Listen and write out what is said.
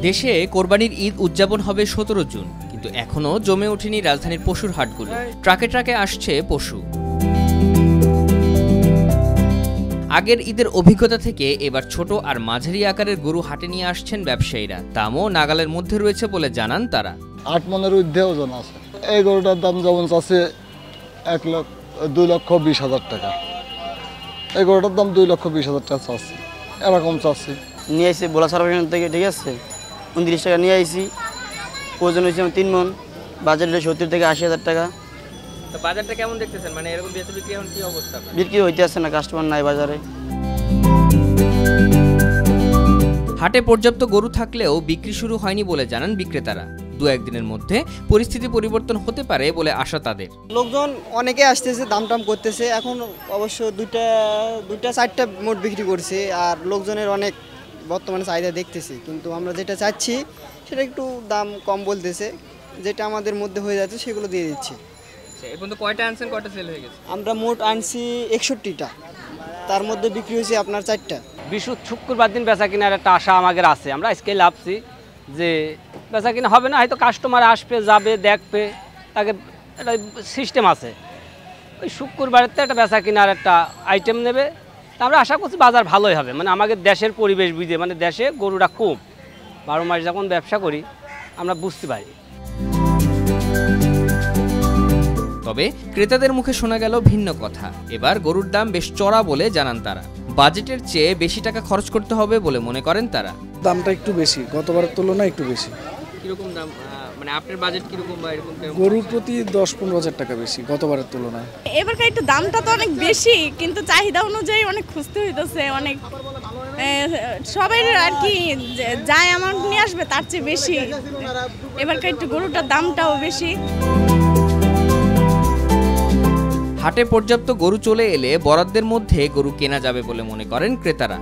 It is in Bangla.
দেশে কোরবানির ঈদ উদযাপন হবে 17 জুন, কিন্তু এখনো জমে ওঠেনি রাজধানীর পশুর হাটগুলো। ট্রাকে ট্রাকে আসছে পশু। আগের ঈদের অভিজ্ঞতা থেকে এবার ছোট আর মাঝারি আকারের গরু হাটে নিয়ে আসছেন ব্যবসায়ীরা। দামও নাগালের মধ্যে রয়েছে বলে জানান তারা। 8 মনের ঊর্ধ্বে ওজন আছে। এই গরুটার দাম যেমন আছে 2,20,000 টাকা। এই গরুটার দাম 2,20,000 টাকা চাচ্ছি, এরকম চাচ্ছি। নিয়ে আসছি বোলা সার্ভিস থেকে, ঠিক আছে, 29 টাকা নিয়ে আসছি। ওজন হয়েছে 3 মন, বাজার 70 থেকে 80,000 টাকা। তো বাজারটা কেমন দেখতেছেন? মানে এরকম বেচা বিক্রি এখন কি অবস্থা? বিক্রি হইতে আসছে না, কাস্টমার নাই বাজারে। হাটে পর্যাপ্ত গরু থাকলেও বিক্রি শুরু হয়নি বলে জানান বিক্রেতারা। 2-1 দিনের মধ্যে পরিস্থিতি পরিবর্তন হতে পারে বলে আশা তাদের। লোকজন অনেকে আসতেছে, দাম টাম করতেছে। এখন অবশ্য দুইটা 4টা মোট বিক্রি করছে, আর লোকজনের অনেক বর্তমানে চাহিদা দেখতেছি। কিন্তু আমরা যেটা চাচ্ছি সেটা একটু দাম কম বলতেছে, যেটা আমাদের মধ্যে হয়ে যাচ্ছে সেগুলো দিয়ে দিচ্ছি। এই পর্যন্ত কয়টা আনছেন, কয়টা সেল হয়ে গেছে? আমরা মোট আনছি 61টা, তার মধ্যে বিক্রি হয়েছে আপনার 4টা। শুক্রবার দিন বেচা কেনার একটা আশা আমাদের আছে। আমরা আজকে লাভছি যে বেচা কিনা হবে না, হয়তো কাস্টমার আসবে, যাবে, দেখবে, তাকে একটা সিস্টেম আছে। ওই শুক্রবারের তো একটা বেচা কেনার একটা আইটেম নেবে। আমরা আশা করছি বাজার ভালোই হবে। মানে আমাদের দেশের পরিবেশ বুঝে, মানে দেশে গরুটা কম, 12 মাস যখন ব্যবসা করি আমরা বুঝতে পারি। তবে ক্রেতাদের মুখে শোনা গেল ভিন্ন কথা। এবার গরুর দাম বেশ চড়া বলে জানান তারা। বাজেটের চেয়ে বেশি টাকা খরচ করতে হবে বলে মনে করেন তারা। দামটা একটু বেশি, গতবারের তুলনায় একটু বেশি। কিরকম দাম? মানে আপনার বাজেট কিরকম বা এরকম? গরুর প্রতি 10-15 হাজার টাকা বেশি গতবারের তুলনায়। এবারকার একটু দামটা তো অনেক বেশি, কিন্তু চাহিদা অনুযায়ী অনেক খুঁজতে হইতেছে। অনেক সবাই আর কি যায় আমার নিয়ে আসবে, তার চেয়ে বেশি এবারকার একটু গরুটার দামটাও বেশি। হাটে পর্যাপ্ত গরু চলে এলে বরাদ্দের মধ্যে গরু কেনা যাবে বলে মনে করেন ক্রেতারা।